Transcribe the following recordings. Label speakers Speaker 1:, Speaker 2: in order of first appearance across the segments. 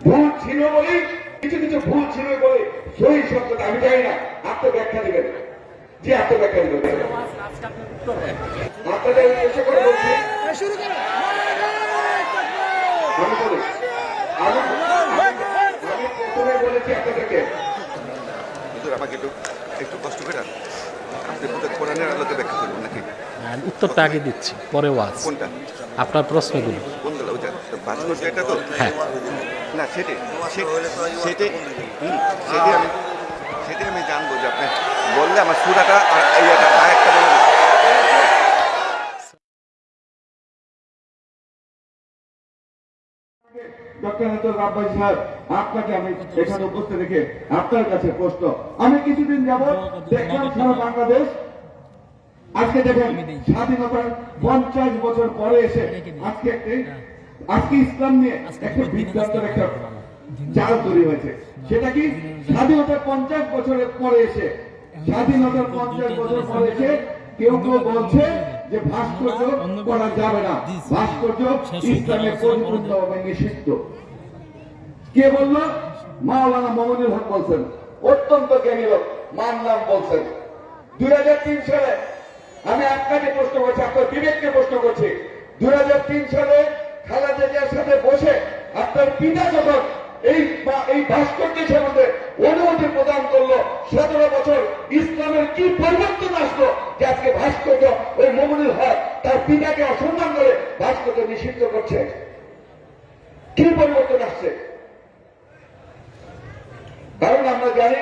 Speaker 1: ভুল ছিল বলেই কিছু কিছু ভুল ছিল বলে সহি শব্দটা আমি জানি না, আপনি ব্যাখ্যা দিবেন। জি, আপনি ব্যাখ্যা দিবেন। আপনাদের উদ্দেশ্য করে বলছি, আমি বলি, আমি প্রথমে বলেছি আপনাদেরকে,
Speaker 2: আমাকে একটু একটু কষ্ট করে আপনি কোরআনের আলোকে ব্যাখ্যা করবেন নাকি?
Speaker 3: উত্তরটা আগে দিচ্ছি, পরে ওয়াজ।
Speaker 2: কোনটা?
Speaker 3: আপনার প্রশ্নগুলো।
Speaker 2: কোনগুলো? ওইটা ভাস্কর্য, এটা তো?
Speaker 3: হ্যাঁ,
Speaker 2: না, সেটাই আমি জানবো যে আপনি বললে আমার সুরাটা আর ইয়েটা আরেকটা বলে দিন।
Speaker 1: ডক্টর নাজমুল আব্বাস সাহেব, আপনাকে আমি এখানে উপস্থিত রেখে আপনার কাছে প্রশ্ন, আমি কিছুদিন যাবৎ দেখলাম সারা বাংলাদেশ আজকে দেখেন স্বাধীনতার 50 বছর পরে এসে আজকে ইসলাম নিয়ে একটা বিভ্রান্তের একটা জাল তৈরি হয়েছে। সেটা কি? স্বাধীনতার 50 বছরের পরে এসে, স্বাধীনতার 50 বছর পরে এসে কেউ কেউ বলছে যে ভাস্কর্য করা যাবে না, ভাস্কর্য ইসলামের পরিপূর্ণভাবে নিষিদ্ধ। কে বলল? মাওলানা মমিনুল হক বলছেন, অত্যন্ত জ্ঞানী লোক, মানলাম বলছেন। 2003 সালে আমি আপনাকে প্রশ্ন করছি, আপনার বিবেককে প্রশ্ন করছি, 2003 সালে খালেদা জিয়ার সাথে বসে আপনার পিতা যখন এই ভাস্কর্যের সম্বন্ধে অনুমতি প্রদান করলো, 17 বছর ইসলামের কি পরিবর্তন আসলো যে আজকে ভাস্কর্য ওই মমিনুল হক তার পিতাকে অসম্মান করে ভাস্কর্য নিষিদ্ধ করছে? কি পরিবর্তন আসছে? কারণ আমরা জানি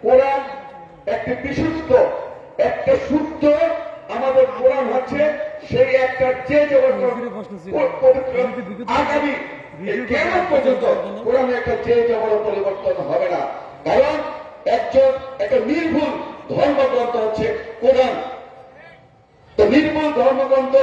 Speaker 1: কোরআন একটি বিশুদ্ধ, একটা শুদ্ধ, আমাদের কোরআন হচ্ছে সেই একটা যে আগামী কেমন পর্যন্ত কোরআনে একটা যে জবর পরিবর্তন হবে না। কারণ একটা নির্ভুল ধর্মগ্রন্থ হচ্ছে কোরআন। তো নির্ভুল ধর্মগ্রন্থ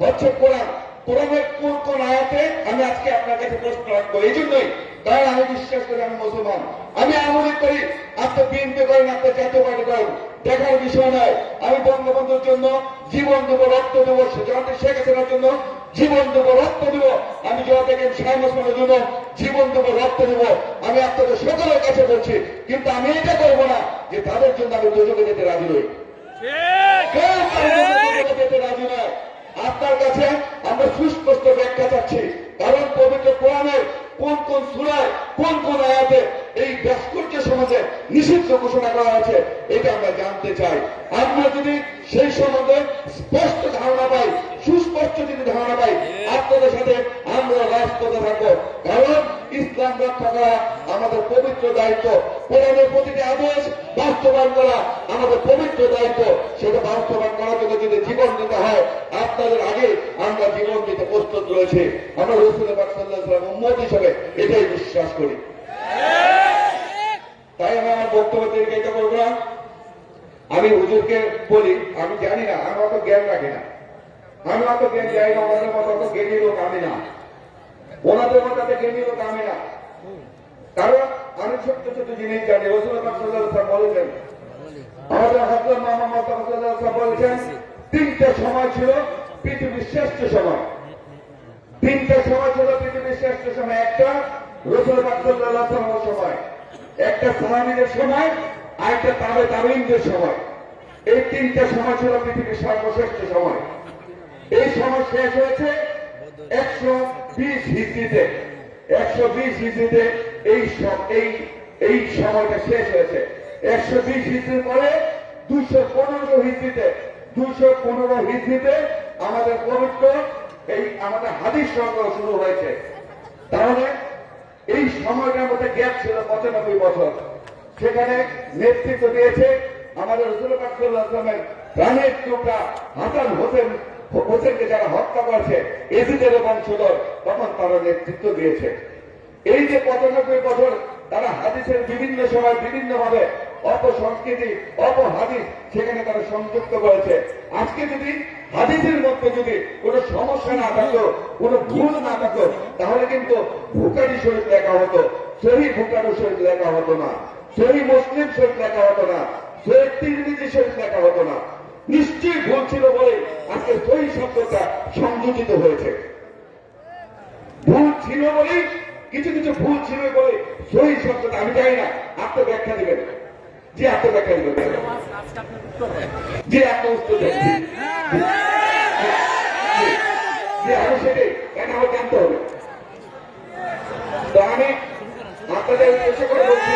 Speaker 1: হচ্ছে কোরআন। কোরআনের কোন কোন আয়াতে আমি আজকে আপনার কাছে প্রশ্ন রাখবো, এই জন্যই কারণ আমি বিশ্বাস করি আমি মুসলমান, আমি আমলি করি, আপনি বিএনপি করেন, আপনি জাতীয় পার্টি করেন, দেখার বিষয় নয়। আমি বঙ্গবন্ধুর জন্য জীবন দেব, রক্ত দেবো, শেখ হাসিনার জন্য জীবন দেবো, রক্ত দেবো, আমি জবাব দেখেন শাহ ওসমানের জন্য জীবন দেবো, রক্ত দেবো। আমি আপনাদের সকলের কাছে বলছি, কিন্তু আমি এটা করবো না যে তাদের জন্য আমি দুজনে যেতে রাজি নই, যেতে রাজি নয়। আপনার কাছে আমরা সুস্পষ্ট ব্যাখ্যা চাচ্ছি, কারণ পবিত্র কোরআনের কোন কোন সূরায় কোন কোন আয়াতে এই ভাস্কর্য সমাজে নিষিদ্ধ ঘোষণা করা হয়েছে এটা আমরা জানতে চাই। আমরা যদি সেই সম্বন্ধে স্পষ্ট ধারণা পাই, সুস্পষ্ট যদি ধারণা পাই, আপনাদের সাথে আমরা রাজপথে থাকবো। কারণ ইসলাম রক্ষা করা আমাদের পবিত্র দায়িত্ব, কোরআনের প্রতিটি আদেশ বাস্তবায়ন করা আমাদের পবিত্র দায়িত্ব। সেটা বাস্তবায়ন করার জন্য যদি জীবন দিতে হয়, আপনাদের আগে আমরা জীবন দিতে প্রস্তুত রয়েছে। আমরা রাসূল পাক সাল্লাল্লাহু আলাইহি ওয়াসাল্লাম উম্মত হিসেবে এটাই বিশ্বাস করি। তাই আমি আমার বক্তব্য দীর্ঘায়িত করব না। আমি হুজুরকে বলি, আমি জানি না, আমি অত জ্ঞান রাখি না, আমি অত জ্ঞান যাই না, ওনাদের মতো অত জ্ঞানী লোক আমি না, ওনাদের মতো এত জ্ঞানী লোক আমি না। কারণ আমি ছোট্ট ছোট জিনিস জানি। রাসূল পাক সাল্লাল্লাহু আলাইহি ওয়াসাল্লাম বলেছেন, আমাদের হযরত মুহাম্মদ সাল্লাল্লাহু আলাইহি ওয়াসাল্লাম বলেছেন, 3টা সময় ছিল পৃথিবীর শ্রেষ্ঠ সময়। 3টা সময় ছিল পৃথিবীর শ্রেষ্ঠ সময়। একটা রাসূল পাক সাল্লাল্লাহু আলাইহি ওয়াসাল্লামের সময়, একটা সাহাবীদের সময়, আর একটা তাবেঈনদের সময়। এই 3টা সময় ছিল পৃথিবীর সর্বশ্রেষ্ঠ সময়। এই সময় শেষ হয়েছে 120 হিজরিতে। 120 হিজরিতে এই সময়টা শেষ হয়েছে। 120 হিজরির পরে 215 হিজরিতে 215 হিজরিতে আমাদের পবিত্র আমাদের হাদিস সংগ্রহ শুরু হয়েছে। তাহলে এই সময়টার মধ্যে গ্যাপ ছিল 95 বছর। সেখানে নেতৃত্ব দিয়েছে আমাদের রাসূল পাক সাল্লাল্লাহু আলাইহি ওয়াসাল্লামের প্রাণের টুকরা হাসান হোসেনকে যারা হত্যা করেছে, এজিদের বংশধর, তখন তারা নেতৃত্ব দিয়েছে। এই যে 95 বছর তারা হাদিসের বিভিন্ন সময় বিভিন্নভাবে অপসংস্কৃতি, অপহাদিস সেখানে তারা সংযুক্ত করেছে। আজকে যদি হাদিসের মধ্যে যদি কোনো সমস্যা না থাকতো, কোনো ভুল না থাকতো, তাহলে কিন্তু বুখারী শরীফ লেখা হতো, সহিহ বুখারী শরীফ লেখা হতো না, সহিহ মুসলিম শরীফ লেখা হতো না, সহিহ তিরমিজি শরীফ লেখা হতো না। নিশ্চয়ই ভুল ছিল বলে আজকে সহিহ শব্দটা সংযোজিত হয়েছে। ভুল ছিল বলেই কিছু কিছু ভুল ছিল বলে সহি শব্দটা আমি জানি না, আপনি ব্যাখ্যা দিবেন। জি, আপনি ব্যাখ্যা দিবেন। জি, আপনি উত্তর দেন। জি, আমি সেটাই, কেন আমার জানতে হবে। তো আমি আপনাদের উদ্দেশ্য করে বলছি,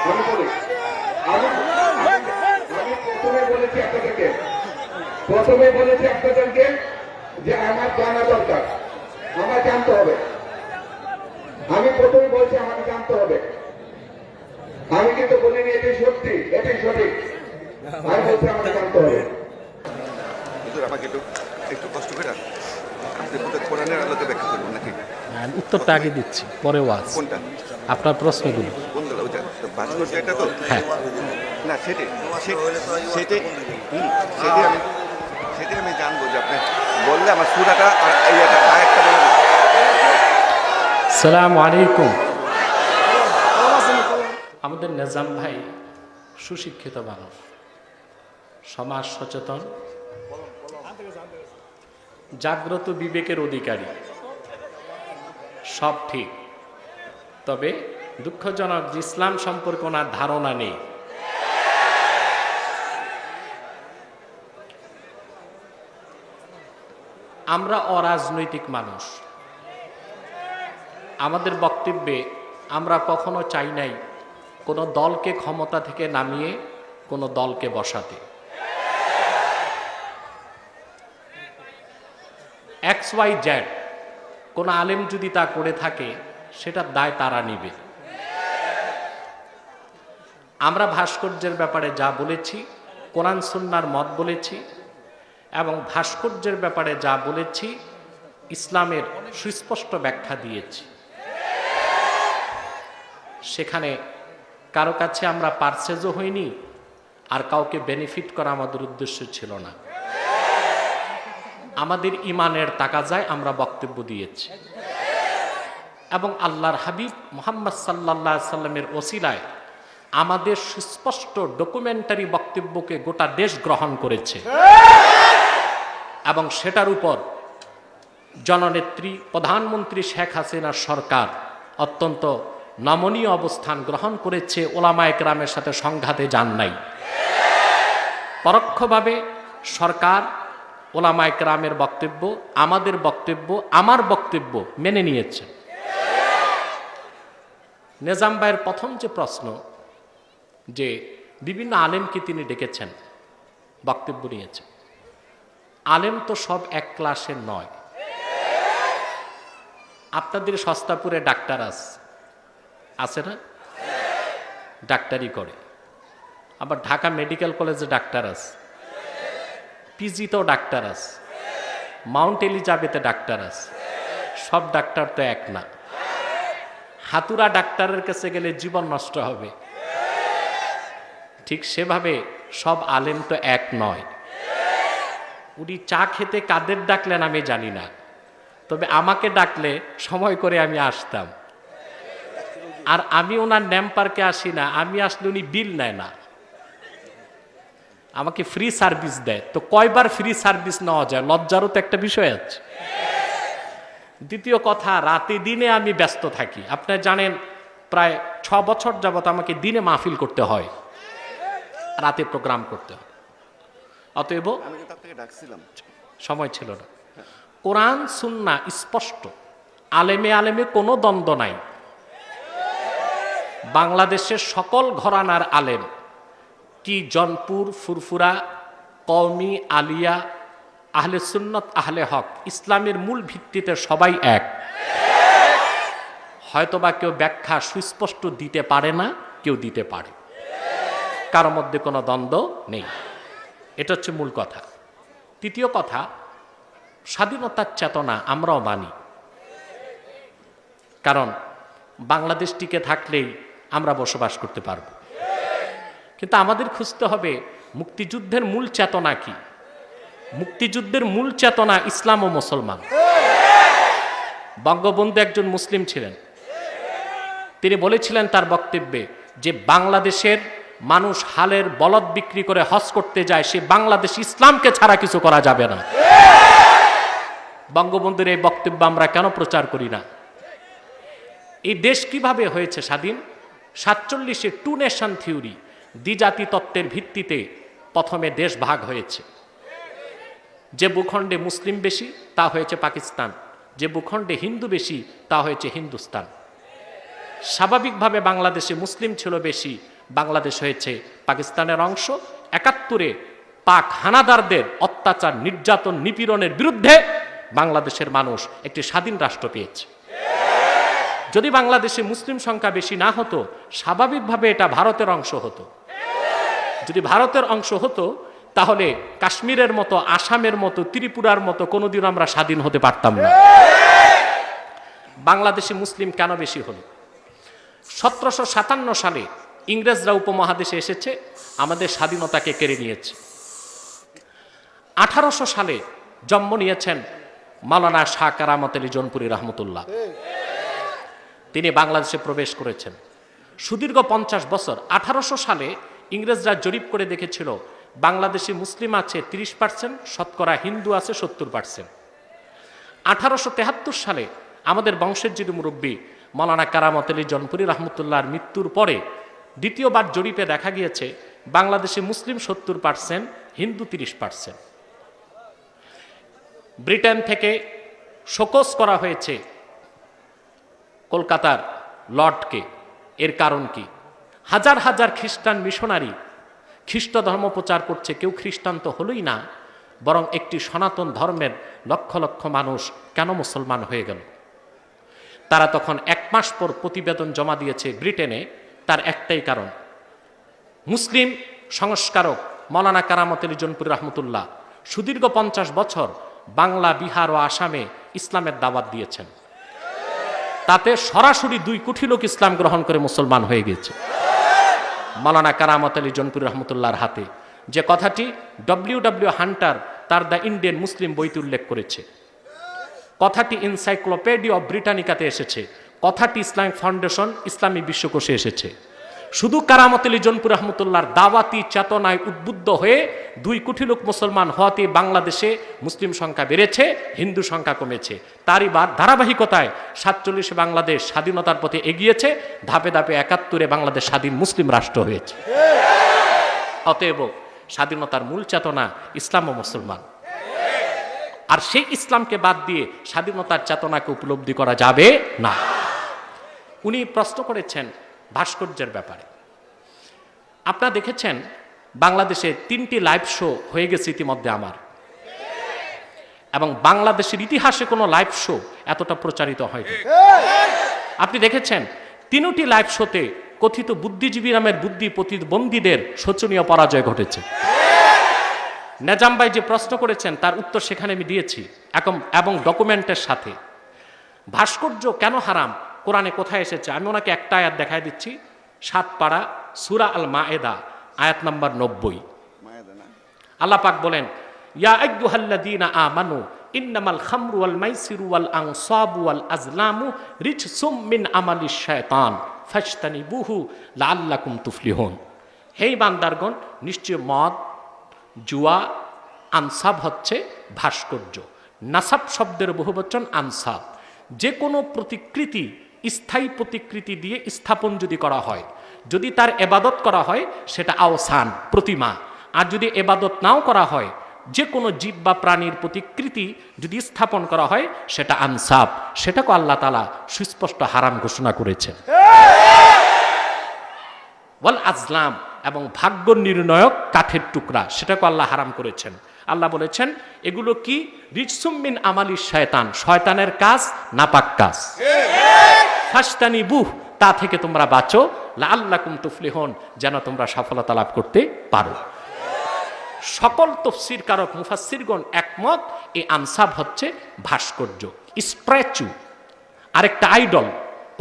Speaker 1: আমি বলি, আমি প্রথমে বলেছি আপনাদেরকে যে আমার জানা দরকার, আমার জানতে হবে। আমি প্রথমে বলছি আমাকে জানতে হবে। আমি কিন্তু বলিনি এটাই সত্যি, এটাই সঠিক। আমি বলছি আমাকে জানতে হবে।
Speaker 2: হুজুর আমাকে একটু একটু কষ্ট করে আপনি বোধহয় কোরআনের আলোকে ব্যাখ্যা করবেন নাকি?
Speaker 3: আমি উত্তরটা আগে দিচ্ছি, পরে ওয়াজ।
Speaker 2: কোনটা?
Speaker 3: আপনার প্রশ্নগুলো।
Speaker 2: কোনগুলো? ওইটা ভাস্কর্য এটা তো?
Speaker 3: হ্যাঁ,
Speaker 2: না সেটাই সেটাই সেটাই আমি জানবো যে আপনি বললে আমার সুরাটা আর এই আরেকটা বলে দিন।
Speaker 3: সালাম আলাইকুম। আমাদের নিজাম ভাই সুশিক্ষিত মানুষ, সমাজ সচেতন, জাগ্রত বিবেকের অধিকারী, সব ঠিক। তবে দুঃখজনক যে ইসলাম সম্পর্কে ওনার ধারণা নেই। আমরা অরাজনৈতিক মানুষ। আমাদের বক্তব্যে আমরা কখনো চাই নাই কোনো দলকে ক্ষমতা থেকে নামিয়ে কোনো দলকে বসাতে। XYZ কোনো আলেম যদি তা করে থাকে সেটার দায় তারা নিবে। আমরা ভাস্কর্যের ব্যাপারে যা বলেছি, কোরআন সুন্নাহর মত বলেছি, এবং ভাস্কর্যের ব্যাপারে যা বলেছি ইসলামের সুস্পষ্ট ব্যাখ্যা দিয়েছি। সেখানে কারো কাছে আমরা পারচেজও হইনি, আর কাউকে বেনিফিট করা আমাদের উদ্দেশ্য ছিল না। আমাদের ইমানের তাকাজায় আমরা বক্তব্য দিয়েছি, এবং আল্লাহর হাবিব মুহাম্মদ সাল্লাল্লাহু আলাইহি সাল্লামের ওসিলায় আমাদের সুস্পষ্ট ডকুমেন্টারি বক্তব্যকে গোটা দেশ গ্রহণ করেছে, এবং সেটার উপর জননেত্রী প্রধানমন্ত্রী শেখ হাসিনার সরকার অত্যন্ত নমনীয় অবস্থান গ্রহণ করেছে। ওলামায়ে কেরামের সাথে সংঘাতে যান নাই। পরোক্ষভাবে সরকার ওলামায়ে কেরামের বক্তব্য, আমাদের বক্তব্য, আমার বক্তব্য মেনে নিয়েছে। নিজাম ভাইয়ের প্রথম যে প্রশ্ন, যে বিভিন্ন আলেমকে তিনি ডেকেছেন, বক্তব্য নিয়েছেন। আলেম তো সব এক ক্লাসের নয়। আপনাদের সস্তাপুরে ডাক্তার আছে না? ডাক্তারি করে। আবার ঢাকা মেডিকেল কলেজে ডাক্তার আছে, পিজিতেও ডাক্তার আছে, মাউন্ট এলিজাবেথে ডাক্তার আছে। সব ডাক্তার তো এক না। হাতুরা ডাক্তারের কাছে গেলে জীবন নষ্ট হবে। ঠিক সেভাবে সব আলেম তো এক নয়। উনি চা খেতে কাদের ডাকলেন আমি জানি না, তবে আমাকে ডাকলে সময় করে আমি আসতাম। আর আমি ওনার ন্যাম পার্কে আসি না, আমি আসলে উনি বিল নেয় না, আমাকে ফ্রি সার্ভিস দেয়। তো কয়বার ফ্রি সার্ভিস নেওয়া যায়? লজ্জারও তো একটা বিষয় আছে। দ্বিতীয় কথা, রাতে দিনে আমি ব্যস্ত থাকি। আপনারা জানেন প্রায় 6 বছর যাবত আমাকে দিনে মাহফিল করতে হয়, রাতে প্রোগ্রাম করতে হয়। অতএব
Speaker 2: আমি কিন্তু আপনাকে ডাকছিলাম,
Speaker 3: সময় ছিল না। কোরআন সুন্নাহ স্পষ্ট, আলেমে আলেমে কোনো দ্বন্দ্ব নাই। বাংলাদেশের সকল ঘরানার আলেম, কি জনপুর, ফুরফুরা, কওমি, আলিয়া, আহলে সুন্নত, আহলে হক, ইসলামের মূল ভিত্তিতে সবাই এক। হয়তোবা কেউ ব্যাখ্যা সুস্পষ্ট দিতে পারে না, কেউ দিতে পারে, কারোর মধ্যে কোনো দ্বন্দ্ব নেই। এটা হচ্ছে মূল কথা। তৃতীয় কথা, স্বাধীনতার চেতনা আমরাও মানি, কারণ বাংলাদেশ টিকে থাকলেই আমরা বসবাস করতে পারব। কিন্তু আমাদের খুঁজতে হবে মুক্তিযুদ্ধের মূল চেতনা কি। মুক্তিযুদ্ধের মূল চেতনা ইসলাম ও মুসলমান। বঙ্গবন্ধু একজন মুসলিম ছিলেন। তিনি বলেছিলেন তার বক্তব্যে যে বাংলাদেশের মানুষ হালের বলদ বিক্রি করে হজ করতে যায়, সে বাংলাদেশ ইসলামকে ছাড়া কিছু করা যাবে না। বঙ্গবন্ধুর এই বক্তব্য আমরা কেন প্রচার করি না? এই দেশ কিভাবে হয়েছে স্বাধীন? 47-এ টু নেশন থিওরি, দ্বিজাতি তত্ত্বের ভিত্তিতে প্রথমে দেশ ভাগ হয়েছে। যে ভূখণ্ডে মুসলিম বেশি তা হয়েছে পাকিস্তান, যে ভূখণ্ডে হিন্দু বেশি তা হয়েছে হিন্দুস্তান। স্বাভাবিকভাবে বাংলাদেশে মুসলিম ছিল বেশি, বাংলাদেশ হয়েছে পাকিস্তানের অংশ। 71-এ পাক হানাদারদের অত্যাচার, নির্যাতন, নিপীড়নের বিরুদ্ধে বাংলাদেশের মানুষ একটি স্বাধীন রাষ্ট্র পেয়েছে। যদি বাংলাদেশে মুসলিম সংখ্যা বেশি না হতো, স্বাভাবিকভাবে এটা ভারতের অংশ হতো। যদি ভারতের অংশ হতো তাহলে কাশ্মীরের মতো, আসামের মতো, ত্রিপুরার মতো কোনোদিন আমরা স্বাধীন হতে পারতাম না। বাংলাদেশে মুসলিম কেন বেশি হলো? 1757 সালে ইংরেজরা উপমহাদেশে এসেছে, আমাদের স্বাধীনতাকে কেড়ে নিয়েছে। 1800 সালে জন্ম নিয়েছেন মাওলানা শাহ কারামত আলী জৌনপুরী রহমতুল্লাহ। তিনি বাংলাদেশে প্রবেশ করেছেন। সুদীর্ঘ 50 বছর, 1800 সালে ইংরেজরা জরিপ করে দেখেছিল বাংলাদেশি মুসলিম আছে 30%, শতকরা হিন্দু আছে 70%। 1873 সালে আমাদের বংশের যিনি মুরব্বী মাওলানা কারামত আলী জৌনপুরী রহমতুল্লাহর মৃত্যুর পরে দ্বিতীয়বার জরিপে দেখা গিয়েছে বাংলাদেশে মুসলিম 70%, হিন্দু 30%। ব্রিটেন থেকে শোকজ করা হয়েছে কলকাতার লর্ডকে। এর কারণ কি? হাজার হাজার খ্রিস্টান মিশনারি খ্রিস্ট ধর্ম প্রচার করছে, কেউ খ্রিস্টান তো হলোই না, বরং একটি সনাতন ধর্মের লক্ষ লক্ষ মানুষ কেন মুসলমান হয়ে গেল? তারা তখন 1 মাস পর প্রতিবেদন জমা দিয়েছে ব্রিটেনে। তার একটাই কারণ, মুসলিম সংস্কারক মাওলানা কারামত আলী জৌনপুরী রহমতুল্লাহ সুদীর্ঘ 50 বছর বাংলা, বিহার ও আসামে ইসলামের দাওয়াত দিয়েছেন। তাতে সরাসরি 2 কোটি লোক ইসলাম গ্রহণ করে মুসলমান হয়ে গেছে মাওলানা কারামত আলী জৌনপুরী রহমতুল্লাহর হাতে। যে কথাটি ডব্লিউ হান্টার তার দ্য ইন্ডিয়ান মুসলিম বইতে উল্লেখ করেছে, কথাটি এনসাইক্লোপিডিয়া অব ব্রিটানিকাতে এসেছে, কথাটি ইসলামিক ফাউন্ডেশন ইসলামী বিশ্বকোষে এসেছে। শুধু কারামত আলী জৌনপুরী রহমতুল্লাহর দাওয়াতি চেতনায় উদ্বুদ্ধ হয়ে 2 কোটি লোক মুসলমান হওয়াতে বাংলাদেশে মুসলিম সংখ্যা বেড়েছে, হিন্দু সংখ্যা কমেছে। তারই ধারাবাহিকতায় 47-এ বাংলাদেশ স্বাধীনতার পথে এগিয়েছে, ধাপে ধাপে 71-এ বাংলাদেশ স্বাধীন মুসলিম রাষ্ট্র হয়েছে। অতএব স্বাধীনতার মূল চেতনা ইসলাম ও মুসলমান, আর সেই ইসলামকে বাদ দিয়ে স্বাধীনতার চেতনাকে উপলব্ধি করা যাবে না। উনি প্রশ্ন করেছেন ভাস্কর্যের ব্যাপারে। আপনারা দেখেছেন বাংলাদেশে 3টি লাইভ শো হয়ে গেছে ইতিমধ্যে আমার, এবং বাংলাদেশের ইতিহাসে কোনো লাইভ শো এতটা প্রচারিত হয়নি। আপনি দেখেছেন 3টি লাইভ শোতে কথিত বুদ্ধিজীবী নামের বুদ্ধি প্রতিবন্ধীদের শোচনীয় পরাজয় ঘটেছে। নেজাম ভাই যে প্রশ্ন করেছেন তার উত্তর সেখানে আমি দিয়েছি এবং ডকুমেন্টের সাথে। ভাস্কর্য কেন হারাম, কোরআনে কোথায় এসেছে? আমি ওনাকে একটা আয়াত দেখাই দিচ্ছি, 7 পারা সূরা আল মায়েদা আয়াত নাম্বার 90। আল্লাহ পাক বলেন, ইয়া আইয়ুহাল্লাযীনা আমানু ইন্নামাল খামরু ওয়াল মাইসিরু ওয়াল আনসাবু ওয়াল আজলামু রিজসুম মিন আমালিশ শায়তান ফাজতানিবুহু লাআল্লাকুম তুফলিহুন। হে বান্দারগণ, নিশ্চয় মদ, জুয়া, আনসাব হচ্ছে ভাস্কর্য। নাসাব শব্দের বহুবচন আনসাব। যে কোনো প্রতিকৃতি, স্থায়ী প্রতিকৃতি দিয়ে স্থাপন যদি করা হয়, যদি তার এবাদত করা হয় সেটা আওসান, প্রতিমা। আর যদি এবাদত নাও করা হয়, যে কোনো জীব বা প্রাণীর প্রতিকৃতি যদি স্থাপন করা হয় সেটা আনসাব, সেটাকে আল্লাহ তাআলা সুস্পষ্ট হারাম ঘোষণা করেছেন। ওয়াল আজলাম, এবং ভাগ্য নির্ণয়ক কাঠের টুকরা, সেটাকে আল্লাহ হারাম করেছেন। আল্লাহ বলেছেন এগুলো কি? রিজসুম মিন আমালিশ শয়তান, শয়তানের কাজ, নাপাক কাজ। ফাজতানিবুহ, তা থেকে তোমরা বাঁচো, লাআল্লাকুম তুফলিহুন, যেন তোমরা সফলতা লাভ করতে পারো। সকল তফসির কারক মুফাসসিরগণ একমত, এই আনসাব হচ্ছে ভাস্কর্য, স্ট্যাচু। আরেকটা আইডল,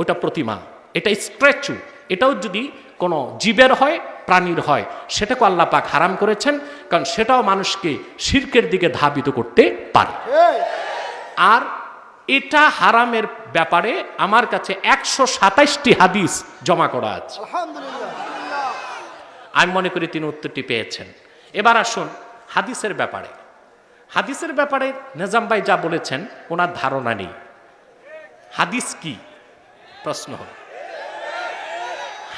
Speaker 3: ওটা প্রতিমা, এটা স্ট্যাচু। এটাও যদি কোনো জীবের হয়, প্রাণীর হয়, সেটাকে আল্লাহ পাক হারাম করেছেন, কারণ সেটাও মানুষকে শিরকের দিকে ধাবিত করতে পারে। আর এটা হারামের ব্যাপারে আমার কাছে 127টি হাদিস জমা করা আছে। আমি মনে করি তিনি উত্তরটি পেয়েছেন। এবার আসুন হাদিসের ব্যাপারে। হাদিসের ব্যাপারে নিজাম ভাই যা বলেছেন ওনার ধারণা নেই। হাদিস কি প্রশ্ন হল,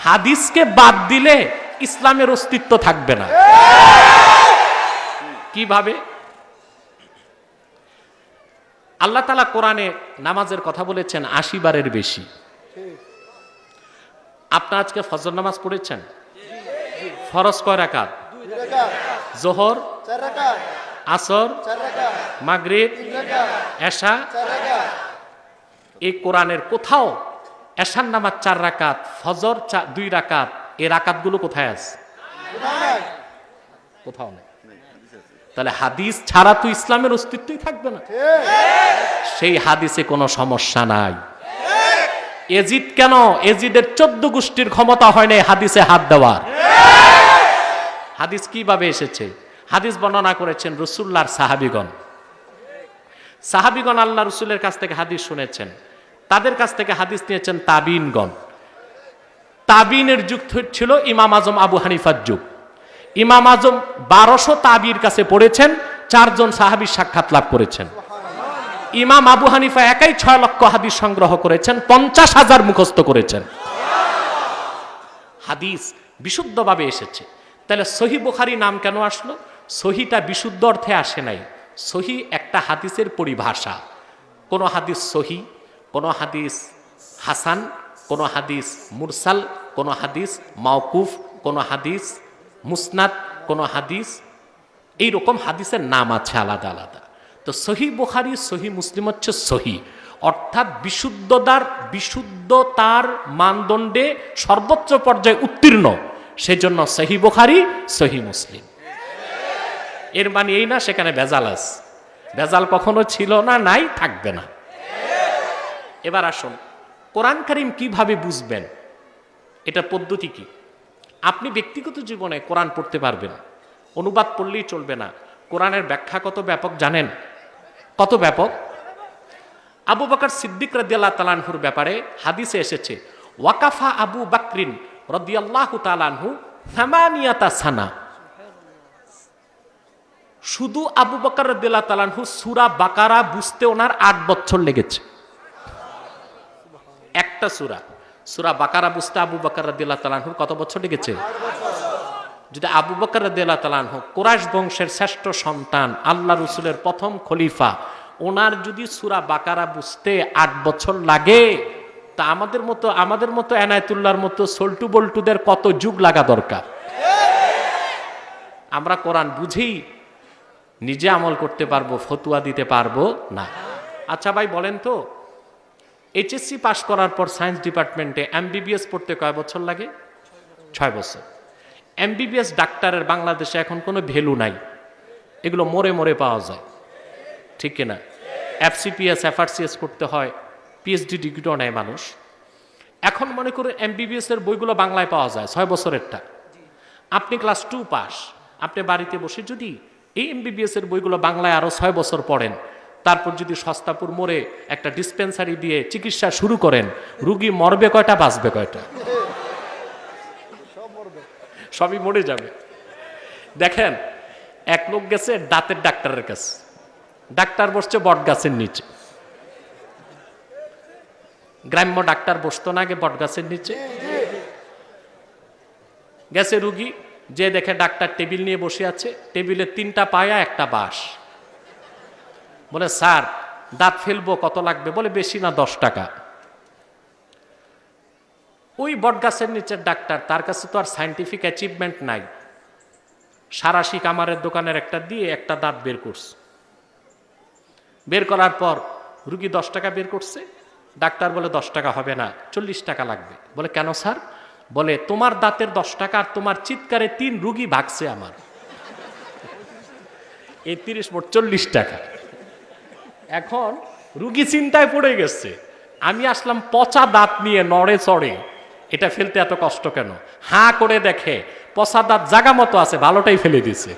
Speaker 3: হাদিসকে বাদ দিলে ইসলামের অস্তিত্ব থাকবে না। কিভাবে? আল্লাহ তাআলা কোরআনে নামাজের কথা বলেছেন 80 বারের বেশি। আপনার আজকে ফজর নামাজ পড়েছেন? ফরজ কয় রাকাত? জোহর, আসর, মাগরিব, এশা। এই কোরআনের কোথাও এশার নামাজ 4 রাকাত, ফজর 2 রাকাত, এই রাকাতগুলো কোথায় আছে? কোথাও নেই। তাহলে হাদিস ছাড়া তো ইসলামের অস্তিত্বই থাকবে না। সেই হাদিসে কোনো সমস্যা নাই। এজিদ কেন? এজিদের 14 গোষ্ঠীর ক্ষমতা হয় নাই হাদিসে হাত দেওয়ার। হাদিস কিভাবে এসেছে? হাদিস বর্ণনা করেছেন রাসূলুল্লাহর সাহাবীগণ। সাহাবীগণ আল্লাহ রাসূলের কাছ থেকে হাদিস শুনেছেন, তাদের কাছ থেকে হাদিস নিয়েছেন তাবিনগণ। তাবিনের যুগ ছিল ইমাম আজম আবু হানিফার যুগ। ইমাম আজম 1200 তাবির কাছে পড়েছেন, 4 জন সাহাবীর সাক্ষাৎ লাভ করেছেন। ইমাম আবু হানিফা একাই 6 লক্ষ হাদিস সংগ্রহ করেছেন, 50,000 মুখস্থ করেছেন। হাদিস বিশুদ্ধভাবে এসেছে। তাহলে সহি বুখারী নাম কেন আসলো? সহিটা বিশুদ্ধ অর্থে আসে নাই। সহি একটা হাদিসের পরিভাষা। কোন হাদিস সহি, কোন হাদিস হাসান, কোন হাদিস মুরসাল, কোন হাদিস মাওকুফ, কোন হাদিস মুসনাদ, কোন হাদিস, এইরকম হাদিসের নাম আছে আলাদা আলাদা। তো সহি বুখারী, সহি মুসলিম হচ্ছে সহি, অর্থাৎ বিশুদ্ধতার মানদণ্ডে সর্বোচ্চ পর্যায়ে উত্তীর্ণ, সেজন্য সহি বুখারী, সহি মুসলিম। এর মানে এই না সেখানে ভেজাল আছে। ভেজাল কখনো ছিল না, নাই, থাকবে না। এবার আসুন, কোরআন কারীম কিভাবে বুঝবেন, এটা পদ্ধতি কি? আপনি ব্যক্তিগত জীবনে কোরআন পড়তে পারবেন, অনুবাদ পড়লেই চলবে না। কোরআনের ব্যাখ্যা কত ব্যাপক জানেন? কত ব্যাপক? আবু বকর সিদ্দিক রাদিয়াল্লাহু তাআলা আনহুর ব্যাপারে হাদিসে এসেছে, ওয়াকাফা আবু বকরিন রাদিয়াল্লাহু তাআলা আনহু 8 সানা। শুধু আবু বকর রাদিয়াল্লাহু তাআলা আনহু সূরা বাকারা বুঝতে ওনার 8 বছর লেগেছে। একটা সূরা বাকারা বুঝতে আবু বকর রাদিয়াল্লাহু তাআলা আনহুর কত বছর লেগেছে? যদি আবু বকর রাদিয়াল্লাহু তাআলা আনহু কুরাইশ বংশের শ্রেষ্ঠ সন্তান, আল্লাহ রাসূলের প্রথম খলিফা, ওনার যদি সূরা বাকারা বুঝতে 8 বছর লাগে, তা আমাদের মতো এনায়েতুল্লাহর মতো সল্টু বল্টুদের কত যুগ লাগা দরকার? আমরা কোরআন বুঝেই নিজে আমল করতে পারবো, ফতুয়া দিতে পারবো না। আচ্ছা ভাই বলেন তো, এইচএসসি পাশ করার পর সায়েন্স ডিপার্টমেন্টে এমবিবিএস পড়তে কয় বছর লাগে? 6 বছর। এমবিবিএস ডাক্তারের বাংলাদেশে এখন কোনো ভ্যালু নাই, এগুলো মরে মরে পাওয়া যায়, ঠিক কিনা? এফসিপিএস, এফআরসিএস করতে হয়, পিএইচডি ডিগ্রিও নেয় মানুষ। এখন মনে করে এমবিবিএস এর বইগুলো বাংলায় পাওয়া যায়, 6 বছরেরটা। আপনি ক্লাস 2 পাস, আপনি বাড়িতে বসে যদি এই এমবিবিএস এর বইগুলো বাংলায় আরো 6 বছর পড়েন, তারপর যদি সস্তাপুর মোড়ে একটা ডিসপেন্সারি দিয়ে চিকিৎসা শুরু করেন, রুগী মরবে কয়টা, বাঁচবে কয়টা? সবই মরে যাবে। দেখেন, এক লোক গেছে দাঁতের ডাক্তারের কাছে, ডাক্তার বসছে বট গাছের নিচে। গ্রাম্য ডাক্তার বসতো না আগে বট গাছের নিচে? গেছে রুগী, যে দেখে ডাক্তার টেবিল নিয়ে বসে আছে, টেবিলে 3টা পায়া, একটা বাঁশ। বলে, স্যার দাঁত ফেলবো, কত লাগবে? বলে, বেশি না, 10 টাকা। ওই বট গাছের নিচের ডাক্তার, তার কাছে তো আর সায়েন্টিফিক অ্যাচিভমেন্ট নাই, সারাশি কামারের দোকানের একটা দিয়ে একটা দাঁত বের করছে। বের করার পর রুগী 10 টাকা বের করছে, ডাক্তার বলে 10 টাকা হবে না, 40 টাকা লাগবে। বলে, কেন স্যার? বলে, তোমার দাঁতের 10 টাকা আর তোমার চিৎকারে 3 রুগী ভাগছে আমার, এই 30 মোট 40 টাকা। এখন রুগী চিন্তায় পড়ে গেছে, আমি আসলাম পচা দাঁত নিয়ে নড়ে চড়ে, এটা ফেলতে এত কষ্ট কেন? হাঁ করে দেখে পচা দাঁত জায়গা মতো আছে, ভালোটাই ফেলে দিছে।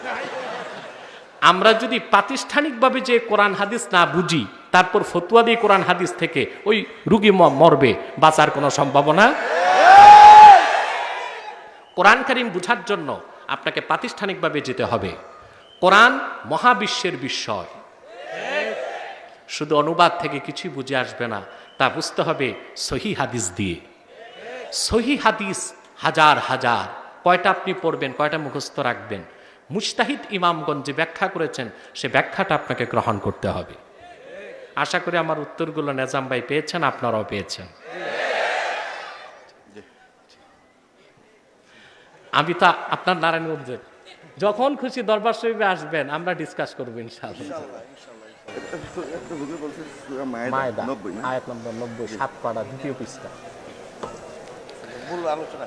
Speaker 3: আমরা যদি প্রাতিষ্ঠানিকভাবে যে কোরআন হাদিস না বুঝি, তারপর ফতুয়া দিয়ে কোরআন হাদিস থেকে ওই রুগী মরবে, বাঁচার কোনো সম্ভাবনা। কোরআন কারীম বুঝার জন্য আপনাকে প্রাতিষ্ঠানিকভাবে যেতে হবে। কোরআন মহাবিশ্বের বিস্ময়। শুধু অনুবাদ থেকে কিছুই বুঝে আসবে না, তা বুঝতে হবে সহি হাদিস দিয়ে। সহি হাদিস হাজার হাজার, কয়টা আপনি পড়বেন, কয়টা মুখস্থ রাখবেন? মুজতাহিদ ইমামগণ যে ব্যাখ্যা করেছেন সে ব্যাখ্যাটা আপনাকে গ্রহণ করতে হবে। আশা করি আমার উত্তরগুলো নেজাম ভাই পেয়েছেন, আপনারাও পেয়েছেন। আমি তো আপনার নারায়ণগঞ্জের, যখন খুশি দরবার শরীফে আসবেন, আমরা ডিসকাস করবো ইনশাআল্লাহ। মায়দা আয়াত নম্বর 90, 7 পারা, 2য় পৃষ্ঠা।
Speaker 2: মূল আলোচনা